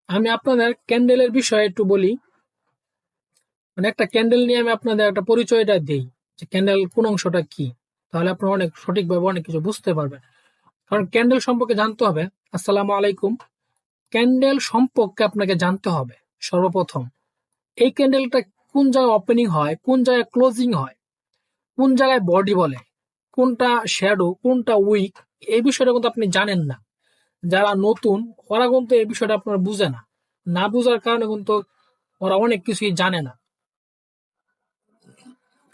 আমি আপনাদের ক্যান্ডেলের বিষয়ে একটু বলি। মানে একটা ক্যান্ডেল নিয়ে আমি আপনাদের একটা পরিচয়টা দিই যে ক্যান্ডেল কোন অংশটা কি, তাহলে আপনারা অনেক সঠিকভাবে অনেক কিছু বুঝতে পারবেন। কারণ ক্যান্ডেল সম্পর্কে জানতে হবে। আসসালামু আলাইকুম। ক্যান্ডেল সম্পর্কে আপনাকে জানতে হবে সর্বপ্রথম। এই ক্যান্ডেলটা কোন জায়গায় ওপেনিং হয়, কোন জায়গায় ক্লোজিং হয়, কোন জায়গায় বডি বলে, কোনটা শ্যাডো, কোনটা উইক, এই বিষয়টা কিন্তু আপনি জানেন না। যারা নতুন ওরা কিন্তু এই বিষয়টা আপনার বুঝে না। না বুঝার কারণে কিন্তু ওরা অনেক কিছুই জানে না।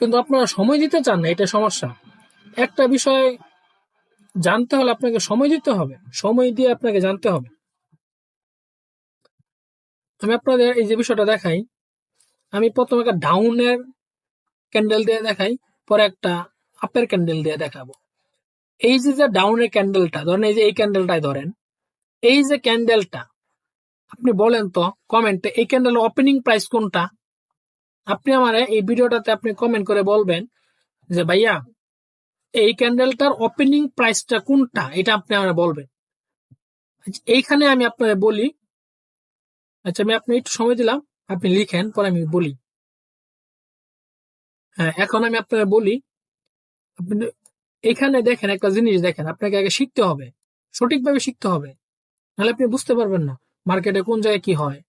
কিন্তু আপনারা সময় দিতে চান না, এটা সমস্যা। একটা বিষয় জানতে হলে আপনাকে সময় দিতে হবে, সময় দিয়ে আপনাকে জানতে হবে। আমি আপনাদের এই যে বিষয়টা দেখাই, আমি প্রথমে একটা ডাউনের ক্যান্ডেল দিয়ে দেখাই, পরে একটা আপের ক্যান্ডেল দিয়ে দেখাবো। এই যে যে ডাউনের ক্যান্ডেলটা ধরেন, এই যে এই ক্যান্ডেলটাই ধরেন, এই যে ক্যান্ডেলটা আপনি বলেন তো কমেন্টে এই ক্যান্ডেলের ওপেনিং প্রাইস কোনটা। আপনি আমার এই ভিডিওটাতে আপনি কমেন্ট করে বলবেন যে ভাইয়া এই ক্যান্ডেলটার ওপেনিং প্রাইসটা কোনটা, এটা আপনি আমার বলবেন। আচ্ছা, এইখানে আমি আপনাকে বলি। আচ্ছা, আমি আপনি একটু সময় দিলাম, আপনি লিখেন, পরে আমি বলি। হ্যাঁ, এখন আমি আপনাকে বলি। আপনি এখানে দেখেন একটা জিনিস, দেখেন আপনাকে আগে শিখতে হবে, সঠিকভাবে শিখতে হবে, নাহলে আপনি বুঝতে পারবেন না মার্কেটে কোন জায়গায় কি হয়।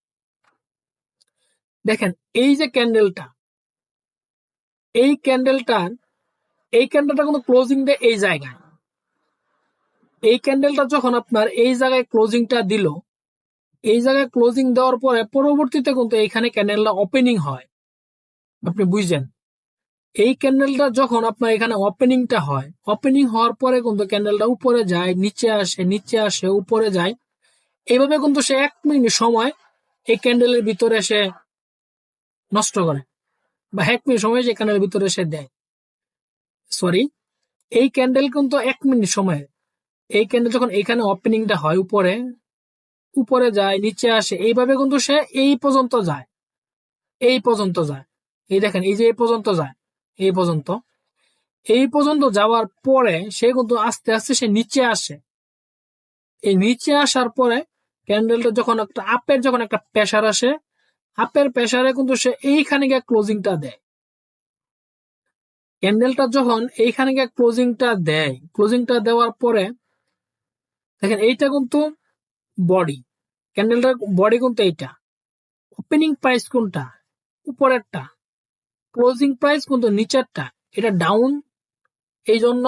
দেখেন এই যে ক্যান্ডেলটা, এই ক্যান্ডেলটার এই ক্যান্ডেলটা কিন্তু ক্লোজিং দেয় এই জায়গায়। এই ক্যান্ডেলটা যখন আপনার এই জায়গায় ক্লোজিংটা দিল, এই জায়গায় ক্লোজিং দেওয়ার পরে পরবর্তীতে কিন্তু এখানে ক্যান্ডেলটা ওপেনিং হয়। আপনি বুঝছেন? এই ক্যান্ডেলটা যখন আপনার এখানে ওপেনিংটা হয়, ওপেনিং হওয়ার পরে কিন্তু ক্যান্ডেলটা উপরে যায়, নিচে আসে, নিচে আসে, উপরে যায়। এইভাবে কিন্তু সে 1 মিনিট সময় এই ক্যান্ডেলের ভিতরে সে নষ্ট করে, বা 1 মিনিট সময় যে ক্যান্ডেলের ভিতরে সে দেয়। সরি, এই ক্যান্ডেল কিন্তু 1 মিনিট সময়, এই ক্যান্ডেল যখন এখানে ওপেনিংটা হয়, উপরে উপরে যায়, নিচে আসে, এইভাবে কিন্তু সে এই পর্যন্ত যায়, এই পর্যন্ত যায়। এই দেখেন, এই যে এই পর্যন্ত যায়, এই পর্যন্ত, এই পর্যন্ত যাওয়ার পরে সে কিন্তু আস্তে আস্তে সে নিচে আসে। এই নিচে আসার পরে ক্যান্ডেলটা যখন একটা আপের যখন একটা প্রেসার আসে, আপের প্রেসারে কিন্তু সে এইখানে গিয়ে ক্লোজিংটা দেয়। ক্যান্ডেলটা যখন এইখানে গিয়ে ক্লোজিংটা দেয়, ক্লোজিংটা দেওয়ার পরে দেখেন এইটা কিন্তু বডি, ক্যান্ডেলটার বডি কিন্তু এইটা। ওপেনিং প্রাইস কোনটা? উপরেরটা। ক্লোজিং প্রাইস কিন্তু নিচেরটা। এটা ডাউন, এই জন্য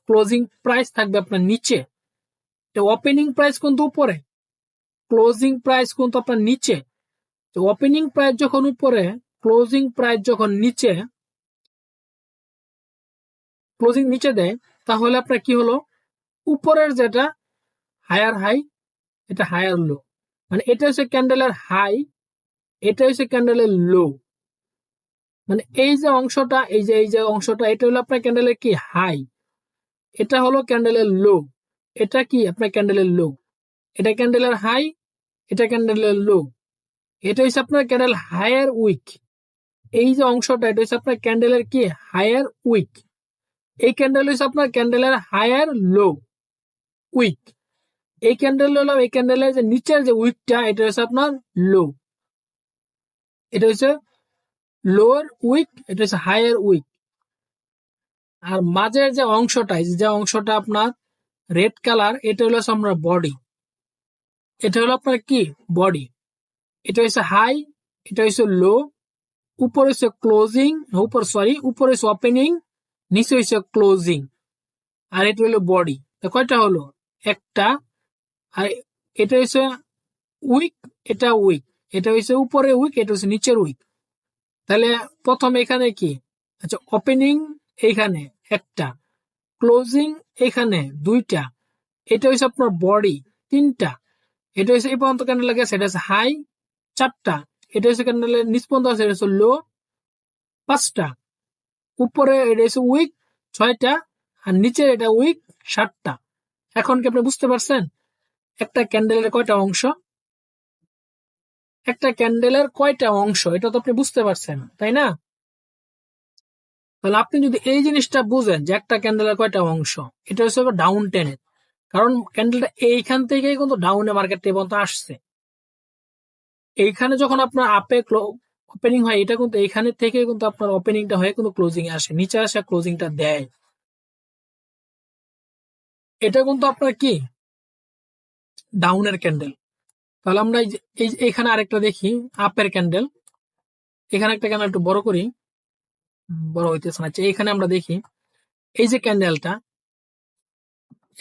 ক্লোজিং প্রাইস থাকবে আপনার নিচে। ওপেনিং প্রাইস কিন্তু উপরে, ক্লোজিং প্রাইস কিন্তু আপনার নিচে। ওপেনিং প্রাইস যখন উপরে, ক্লোজিং প্রাইস যখন নিচে, ক্লোজিং নিচে দেয়, তাহলে আপনার কি হলো, উপরের যেটা হায়ার হাই, এটা হায়ার লো। মানে এটা হচ্ছে ক্যান্ডেলের হাই, এটা হচ্ছে ক্যান্ডেলের লো। মানে এই যে অংশটা, এই যে অংশটা, এটা হলো আপনার ক্যান্ডেলের কি হাই, এটা হলো ক্যান্ডেলের লো। এটা কি আপনার ক্যান্ডেলের লো, এটা ক্যান্ডেলের হাই, এটা ক্যান্ডেলের লো। এটা হচ্ছে আপনার ক্যান্ডেল হায়ার উইক। এই যে অংশটা, এটা হচ্ছে আপনার ক্যান্ডেলের কি হায়ার উইক। এই ক্যান্ডেল হচ্ছে আপনার ক্যান্ডেলের হায়ার লো উইক। এই ক্যান্ডেল হলো এই ক্যান্ডেলের যে নিচের যে উইকটা, এটা হচ্ছে আপনার লো, এটা হচ্ছে লোয়ার উইক, এটা হচ্ছে হায়ার উইক। আর মাঝের যে অংশটা, যে অংশটা আপনার রেড কালার, এটা হলো আপনার বডি, এটা হলো আপনার কি বডি। এটা হচ্ছে হাই, এটা হচ্ছে লো, উপরে হচ্ছে ক্লোজিং, উপরে হচ্ছে ওপেনিং, নিচে হচ্ছে ক্লোজিং। আর এটা হলো বডি। কয়টা হলো? একটা। আর এটা হচ্ছে উইক, এটা উইক, এটা হচ্ছে উপরে উইক, এটা হচ্ছে নিচের উইক। তাহলে প্রথম এখানে কি, আচ্ছা ওপেনিং এইখানে একটা, ক্লোজিং এখানে দুইটা, এটা হচ্ছে আপনার বডি তিনটা, এটা হচ্ছে এই পর্যন্ত ক্যান্ডেল গেছে, এটা হচ্ছে হাই চারটা, এটা হচ্ছে ক্যান্ডেলের নিচ পর্যন্ত আছে, এটা হচ্ছে লো পাঁচটা, উপরে এটা হচ্ছে উইক ছয়টা, আর নিচে এটা উইক সাতটা। এখন কি আপনি বুঝতে পারছেন একটা ক্যান্ডেলের কয়টা অংশ? একটা ক্যান্ডেলের কয়টা অংশ, এটা তো আপনি বুঝতে পারছেন, তাই না? তাহলে আপনি যদি এই জিনিসটা বুঝেন যে একটা ক্যান্ডেলের কয়টা অংশ, এটা হচ্ছে ডাউন টেনের। কারণ ক্যান্ডেলটা এইখান থেকেই কিন্তু ডাউনে মার্কেট পর্যন্ত আসছে। এইখানে যখন আপনার আপে ওপেনিং হয়, এটা কিন্তু এইখানে থেকে কিন্তু আপনার ওপেনিংটা হয়ে কিন্তু ক্লোজিং এ আসে, নিচে আসে ক্লোজিংটা দেয়। এটা কিন্তু আপনার কি ডাউনের ক্যান্ডেল। তাহলে আমরা এখানে আরেকটা দেখি আপের ক্যান্ডেল। এখানে একটা ক্যান্ডেল একটু বড় করি, বড় হইতেছে না। আচ্ছা, এখানে আমরা দেখি এই যে ক্যান্ডেলটা,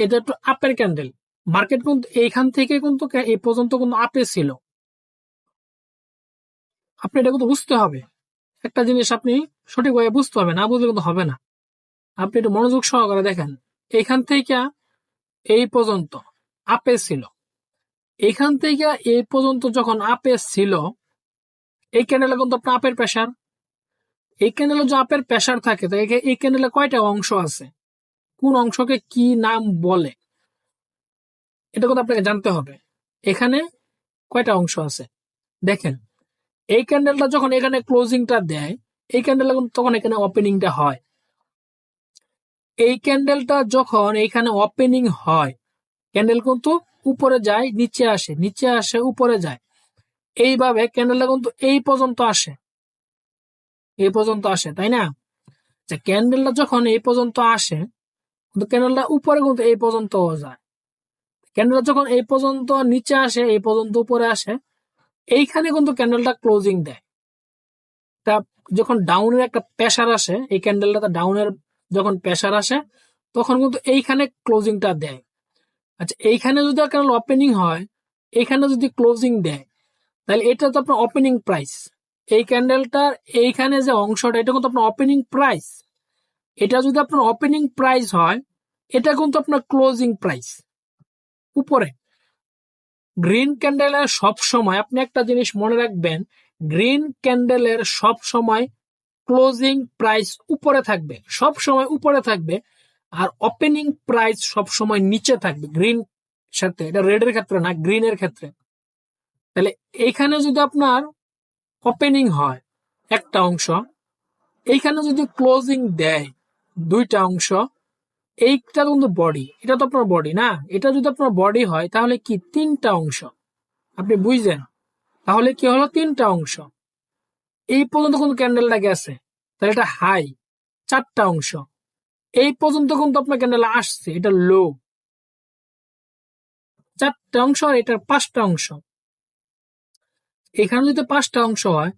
এটা একটু আপের ক্যান্ডেল। মার্কেট কিন্তু এইখান থেকে কিন্তু এই পর্যন্ত কিন্তু আপে ছিল। আপনি এটা কিন্তু বুঝতে হবে, একটা জিনিস আপনি সঠিকভাবে বুঝতে হবে, না বুঝলে কিন্তু হবে না। আপনি একটু মনোযোগ সহকারে দেখেন, এইখান থেকে এই পর্যন্ত আপে ছিল, এইখান থেকে এই পর্যন্ত যখন আপে ছিল, এই ক্যান্ডেলে কিন্তু আপনার আপের প্রেসার। এই ক্যান্ডেলে যে আপের প্রেসার থাকে, তো এই ক্যান্ডেলে কয়টা অংশ আছে, কোন অংশকে কি নাম বলে, এটা কিন্তু আপনাকে জানতে হবে। এখানে কয়টা অংশ আছে দেখেন, এই ক্যান্ডেলটা যখন এখানে ক্লোজিংটা দেয়, এই ক্যান্ডেলটা কিন্তু তখন এখানে ওপেনিংটা হয়। এই ক্যান্ডেলটা যখন এখানে ওপেনিং হয়, ক্যান্ডেল কিন্তু উপরে যায়, নিচে আসে, নিচে আসে, উপরে যায়। এইভাবে ক্যান্ডেলটা কিন্তু এই পর্যন্ত আসে, এই পর্যন্ত আসে, তাই না? যে ক্যান্ডেলটা যখন এই পর্যন্ত আসে, কিন্তু ক্যান্ডেলটা উপরে কিন্তু এই পর্যন্ত যায়। ক্যান্ডেলটা যখন এই পর্যন্ত নিচে আসে, এই পর্যন্ত উপরে আসে, এইখানে কিন্তু ক্যান্ডেলটা ক্লোজিং দেয়। তা যখন ডাউনের একটা প্রেসার আসে, এই ক্যান্ডেলটা ডাউনের যখন প্রেসার আসে, তখন কিন্তু এইখানে ক্লোজিংটা দেয়। আচ্ছা, এইখানে যদি ক্যান্ডেল ওপেনিং হয়, এইখানে যদি ক্লোজিং দেয়, তাহলে এটা তো আপনার ওপেনিং প্রাইস। এই ক্যান্ডেলটার এইখানে যে অংশটা, এটা কিন্তু আপনার ওপেনিং প্রাইস। এটা যদি আপনার ওপেনিং প্রাইস হয়, এটা কিন্তু আপনার ক্লোজিং প্রাইস উপরে। গ্রিন ক্যান্ডেলের সব সময় আপনি একটা জিনিস মনে রাখবেন, গ্রিন ক্যান্ডেলের সব সময় ক্লোজিং প্রাইস উপরে থাকবে, সব সময় উপরে থাকবে, আর ওপেনিং প্রাইস সব সময় নিচে থাকবে গ্রিন সাথে। এটা রেডের ক্ষেত্রে না, গ্রিনের ক্ষেত্রে। তাহলে এইখানে যদি আপনার ওপেনিং হয় একটা অংশ, এইখানে যদি ক্লোজিং দেয় দুইটা অংশ, এইটা কিন্তু বডি, এটা তো আপনার বডি না, এটা যদি আপনার বডি হয় তাহলে কি তিনটা অংশ, আপনি বুঝছেন? তাহলে কি হলো, তিনটা অংশ। এই পর্যন্ত কিন্তু ক্যান্ডেলটা গেছে, তাহলে এটা হাই, চারটা অংশ। এই পর্যন্ত কিন্তু আপনার ক্যান্ডেল আসছে, এটা লো, চারটা অংশ, আর এটার পাঁচটা অংশ। এখানে যদি পাঁচটা অংশ হয়,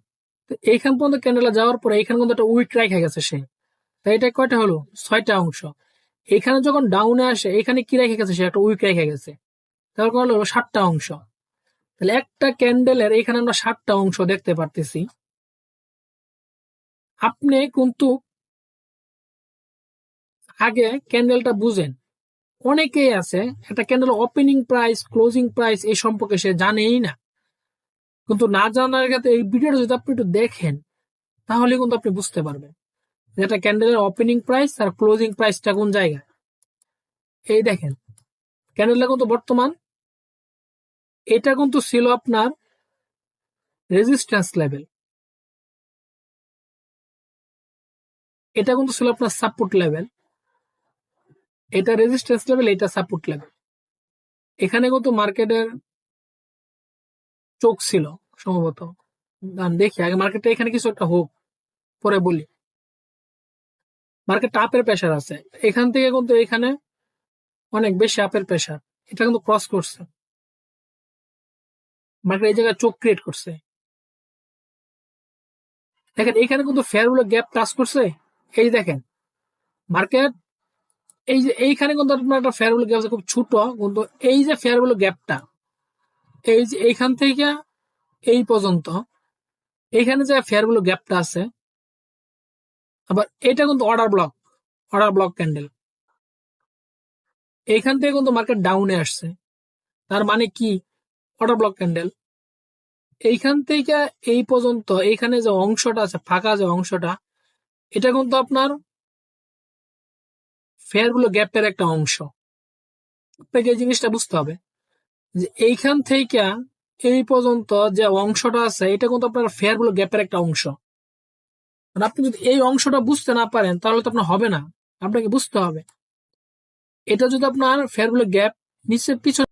তো এইখান পর্যন্ত ক্যান্ডেল যাওয়ার পরে এখানে কিন্তু একটা উইক রেখে গেছে সে, তাই এটা কয়টা হলো, ছয়টা অংশ। এখানে যখন ডাউনে আসে, এখানে কি রেখে গেছে সে, একটা উইক রেখে গেছে, তারপর হলো সাতটা অংশ। তাহলে একটা ক্যান্ডেলের এখানে আমরা সাতটা অংশ দেখতে পারতেছি। আপনি কিন্তু আগে ক্যান্ডেলটা বুঝেন। অনেকেই আছে একটা candle opening price, closing price এই সম্পর্কে সে জানেই না। কিন্তু না জানার ক্ষেত্রে এই ভিডিওটা যদি আপনি একটু দেখেন, তাহলে কিন্তু আপনি বুঝতে পারবেন যেটা ক্যান্ডেলের ওপেনিং প্রাইস আর ক্লোজিং প্রাইসটা কোন জায়গায়। এই দেখেন, ক্যান্ডেলটা কিন্তু বর্তমান, এটা কিন্তু ছিল আপনার রেজিস্ট্যান্স লেভেল, এটা কিন্তু ছিল আপনার সাপোর্ট লেভেল, এটা রেজিস্ট্যান্স লেভেল, এটা সাপোর্ট লেভেল। এখানে কিন্তু মার্কেটের চোখ ছিল সম্ভবত। দেখি আগে মার্কেটে এখানে কিছু একটা হোক, পরে বলি। মার্কেট আপের প্রেসার আছে, এখান থেকে কিন্তু এখানে অনেক বেশি আপের প্রেসার, এটা কিন্তু ক্রস করছে, মার্কেট এই জায়গায় চোখ ক্রিয়েট করছে। দেখেন এইখানে কিন্তু ফেয়ার ভ্যালু গ্যাপ টাচ করছে। এই দেখেন মার্কেট, এই যে এইখানে কিন্তু আপনার একটা ফেয়ার ভ্যালু গ্যাপ আছে খুব ছোট, কিন্তু এই যে ফেয়ার ভ্যালু গ্যাপটা, এই যে এইখান থেকে এই পর্যন্ত, এইখানে যে ফেয়ার ভ্যালু গ্যাপটা আছে, আবার এটা কিন্তু order block, order block candle. এইখান থেকে কিন্তু মার্কেট ডাউনে আসছে, তার মানে কি, অর্ডার ব্লক ক্যান্ডেল। এইখান থেকে এই পর্যন্ত এইখানে যে অংশটা আছে, ফাঁকা যে অংশটা, এটা কিন্তু আপনার ফেয়ার ভ্যালু গ্যাপের একটা অংশ। আপনাকে এই জিনিসটা বুঝতে হবে যে এইখান থেকে এই পর্যন্ত যে অংশটা আছে, এটা কিন্তু আপনার ফেয়ার ভ্যালু গ্যাপের একটা অংশ। মানে আপনি যদি এই অংশটা বুঝতে না পারেন, তাহলে তো আপনার হবে না, আপনাকে বুঝতে হবে। এটা যদি আপনার ফেয়ার ভ্যালু গ্যাপ নিচে পিছনে